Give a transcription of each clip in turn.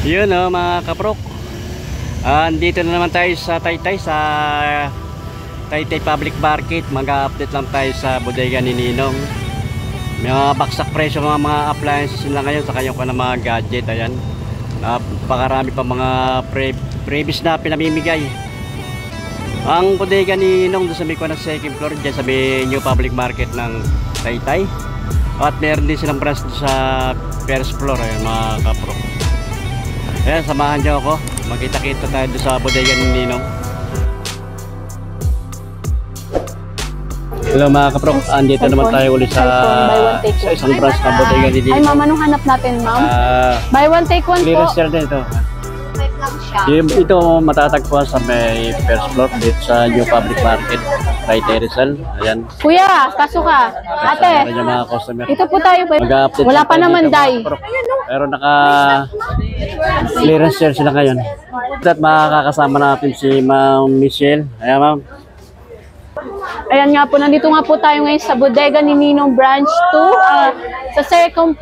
Yun mga kaprok. Andito na naman tayo sa Taytay, sa Taytay Public Market. Mag-update lang tayo sa bodega ni Ninong. May mga baksak presyo mga appliances nila ngayon sa kanyang mga gadget. Ayan, napakarami pa mga previous na pinamimigay. Ang bodega ni Ninong doon sa may ng second floor, dyan sa may new public market ng Taytay. At meron din silang branch sa first floor. Ayan mga kaprok. Ayan, samahan nyo ako. Magkita-kita tayo doon sa bodega ni Ninong. Hello mga kaprok, andito naman tayo ulit sa isang branch ng bodega ni Ninong. Ay ma'am, anong hanap natin ma'am? Buy one take one po. Clearance sale din ito. Ito matatagpuan sa may first floor dito sa new public market, Taytay Rizal. Ayan. Kuya, pasok ka. Ate, mga customer. ito po tayo. Wala pa naman day. Pero naka clearance sale sila ngayon. At makakasama natin si Ma'am Michelle. Ayan ma'am. Ayan nga po, nandito nga po tayo ngayon sa bodega ni Ninong branch 2. Sa second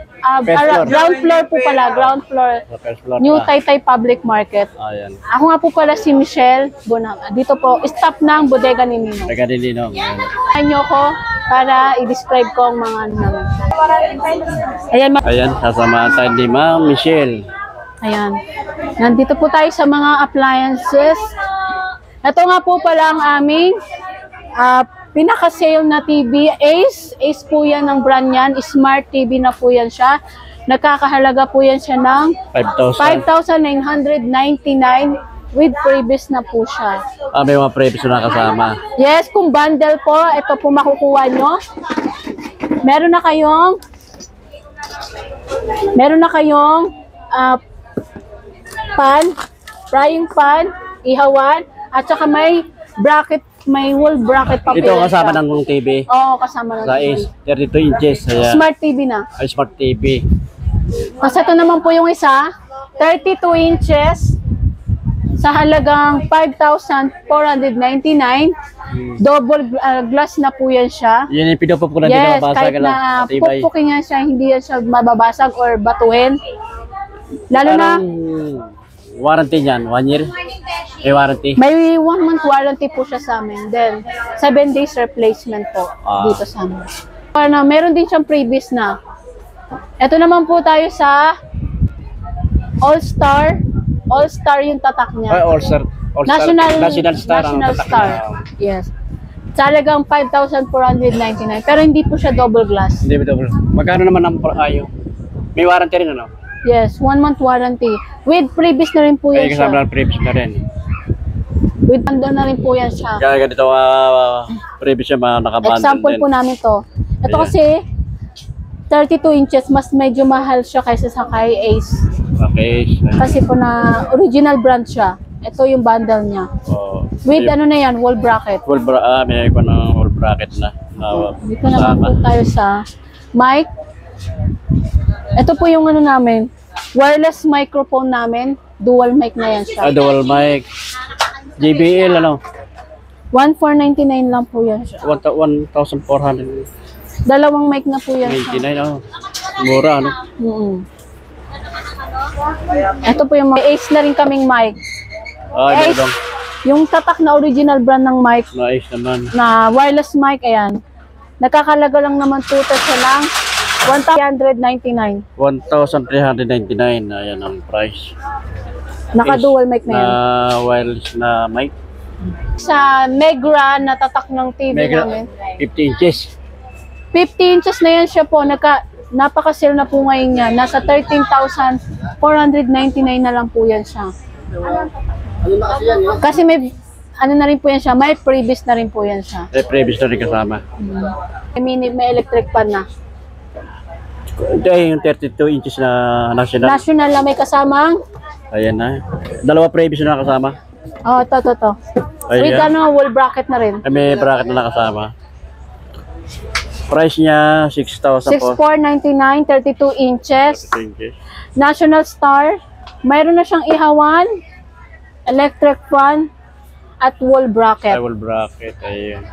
ground floor po pala, ground floor. New Taytay Public Market. Ayan. Ako nga po pala si Michelle Bonam. Dito po, staff ng bodega ni Ninong. Bodega ni Ninong. Ayan nyo ko para i-describe ko ang mga ano namin. Ayan, ayan, sasamahan tayo ni Ma'am Michelle. Ayan. Nandito po tayo sa mga appliances. Ito nga po pala ang aming pinaka-sale na TV. Ace po yan ang brand yan. Smart TV na po yan siya. Nagkakahalaga po yan siya ng 5,999 with previous na po siya. May mga previous na kasama. Yes, kung bundle po, ito po makukuha nyo. Meron na kayong pan, frying pan, ihawan, at saka may bracket, may wall bracket pa. Ito kasama ng TV. Oo, kasama ng TV. Sa 32 inches. Ayan. Smart TV na. Ay, smart TV. Kasi ito naman po yung isa, 32 inches sa halagang 5,499. Double glass na po yan siya. Yan yung pinupop ko na yes, dinabasag. kahit na pupukin niya siya, hindi yan siya mababasag or batuhin. Lalo na warranty niyan, 1 year. May warranty. May 1 month warranty po siya sa amin. Then 7 days replacement po dito sa amin. Meron din siyang previous na. Ito naman po tayo sa All-Star. All-Star yung tatak niya. All-Star. National Star. Yes. Talagang 5,499. Pero hindi po siya double glass. Hindi double. Magkano naman ang ayo? May warranty rin ano? Yes, 1 month warranty. With previous na rin po yan siya. Kasama ng previous na rin. With bundle na rin po yan siya. Kaya ganito previous siya nakabundle. Example din po namin to. Ito kasi 32 inches, mas medyo mahal siya kaysa sa kay Ace. Okay. Kasi po na original brand siya. Ito yung bundle niya. With ano na yan, wall bracket. May iba ng wall bracket na. Dito naman po tayo sa mic. Ito po yung ano namin, wireless microphone namin. Dual mic na yan siya. Dual mic. JBL ano? 1,499 lang po yan siya. 1,400. Dalawang mic na po yan siya. 99 mura ano? Ito po yung Ace na rin kaming mic. Ace, yung tatak na original brand ng mic. Ace naman. Na wireless mic, ayan. Nakakalaga lang naman po siya lang 1,399. 1,399. Ayan ang price. Naka-dual mic na yan. Wireless na mic. Sa Megra na tatak ng TV namin. 50 inches. 50 inches na yan siya po. Napaka-sale na po ngayon niya. Nasa 13,499 na lang po yan siya. Kasi may ano na rin po yan siya. May previous na rin po yan siya. May previous na rin kasama. May electric pan na. Ito ay yung 32 inches na national. National na may kasamang. Ayan na. Dalawa previous na kasama. Oh, ito. With ano, wall bracket na rin. May bracket na nakasama. Price niya 6,499, 32 inches. National Star. Mayroon na siyang ihawan, electric fan, at wall bracket. Wall bracket, ayun.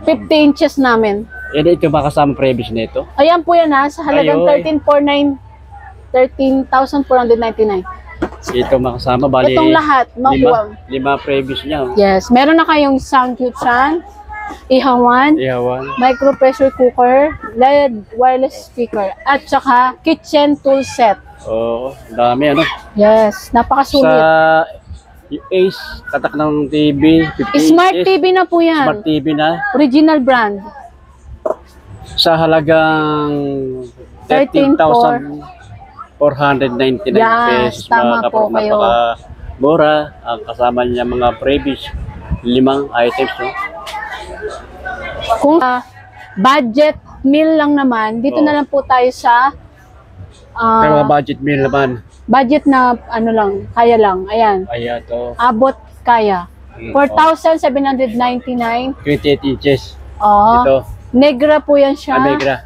50 inches namin. Ito ba kasama previous nito? Ayan po yan ha, sa halagang 13,499 13,499. Ito makasama, bali Itong lahat, lima previous niya. Yes, meron na kayong Sangyuchan, ihawan, Ihawan. micro pressure cooker, LED wireless speaker, at saka kitchen tool set. Oo, dami ano. Yes, Sa napakasulit. Ace, tatak ng TV, 50 Smart inches. TV na po yan. Smart TV na. Original brand. Sa halagang 13,499 Yes, pesos. tama po kayo. Mura. Ang kasama niya mga previous 5 items. No? Kung budget meal lang naman, dito Oo. na lang po tayo sa May mga budget meal naman. budget na ano lang, kaya lang. Ayan, Ayan to. abot kaya. Mm, 4,799. 28 inches. Oh, Ito. Negra po yan siya. Amegra.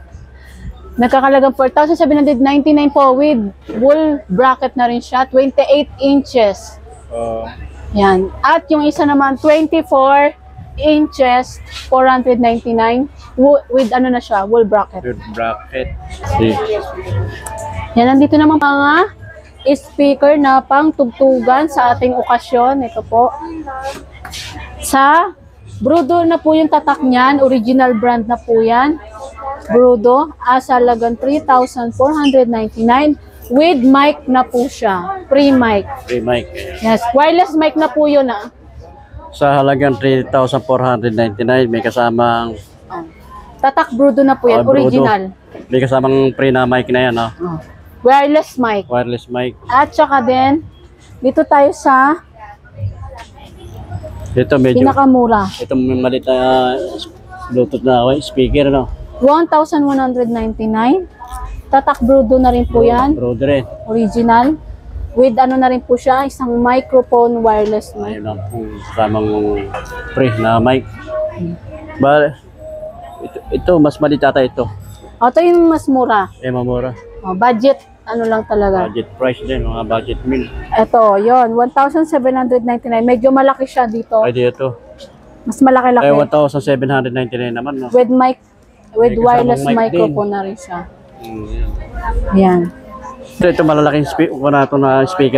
Nagkakalagang 4,799 po with wool bracket na rin siya. 28 inches. Yan. At yung isa naman, 24 inches, 499 with ano na siya, wool bracket. Good bracket. See. Yan, nandito naman mga speaker na pang tugtugan sa ating okasyon. Ito po. Sa Brudo na po yung tatak niyan. Original brand na po yan. Brudo. Asa lagang 3,499 with mic na po siya. Free mic. Free mic. Ayan. Yes. Wireless mic na po yun ah. Sa halagang 3,499 may kasamang Tatak Brudo na po yan. Brudo. Original. May kasamang free na mic na yan, no? Wireless mic. Wireless mic. At saka din, dito tayo sa Ito medyo pinakamura. ito may maliit na Bluetooth na speaker, no? 1,199. Tatak Brudo na rin po yan. Broder eh. Original. With ano na rin po siya, isang microphone wireless mic. Ayun lang po kasamang free na mic. Ito mas maliit ata ito. Ito yung mas mura. Mamura. Budget, ano lang talaga. Budget price din, mga budget meal. Ito, yon 1,799. Medyo malaki siya dito. Pwede ito. Mas malaki-laki. 1,799 naman, no? With mic, with May wireless kasamang mic microphone na rin siya. Yan. Yan. Ito malalaking speaker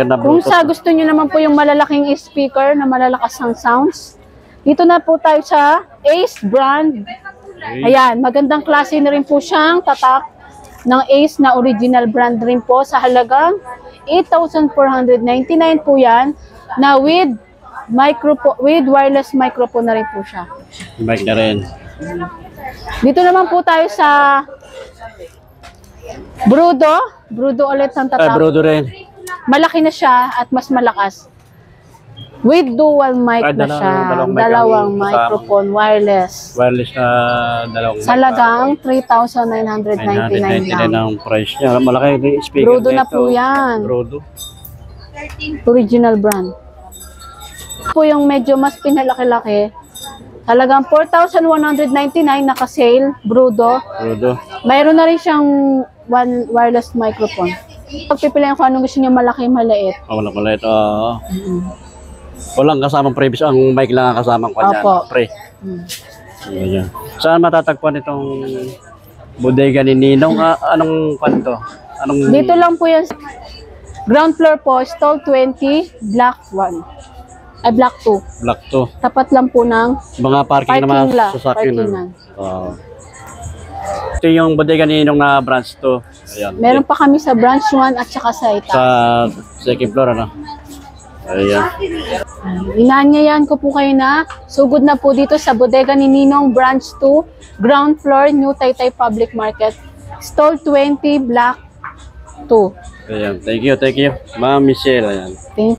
na Kung Bluetooth. sa gusto nyo naman po yung malalaking speaker na malalakas ang sounds, dito na po tayo sa Ace brand. Ayan, magandang klase na rin po siyang tatak ng Ace na original brand rin po sa halagang 8,499 po yan na with wireless microphone na rin po siya. Mic na rin. Dito naman po tayo sa Brudo ulit ang tatak. Broder rin. Malaki na siya at mas malakas. With dual mic na siya. Dalawang microphone, wireless. Wireless na dalawang Sa lagang 3,999 lang. ang price niya. Malaki yung speaker Brudo na ito. po yan. Brudo. Original brand. Po yung medyo mas pinalaki-laki. Talagang 4,199 naka-sale, Brudo. Brudo. Mayroon na rin siyang wireless microphone. Pagpipilian ko anong gusto niyo, malaki, maliit. Wala pala ito. Walang kasamang previous. Ang mic lang ang kasamang kanya. Opo. Pre. Ayan. Saan matatagpuan itong bodega ni Ninong? Anong kwanto? Anong Dito lang po yan. Ground floor po, stall 20, block 1. Ay, block 2. Black to? Tapat lang po ng Mga parking naman Parking sa sakin. parkingan. Ito yung bodega ni Ninong na branch to. Ayan. Meron pa kami sa branch 1 at saka sa ita. Sa second floor, ano? Ayan. Inaanyayan ko po kayo na sugod na po dito sa bodega ni Ninong branch 2, ground floor, New Taytay Public Market, stall 20, block 2. Ayan. Thank you. Ma'am Michelle. Ayan. Thank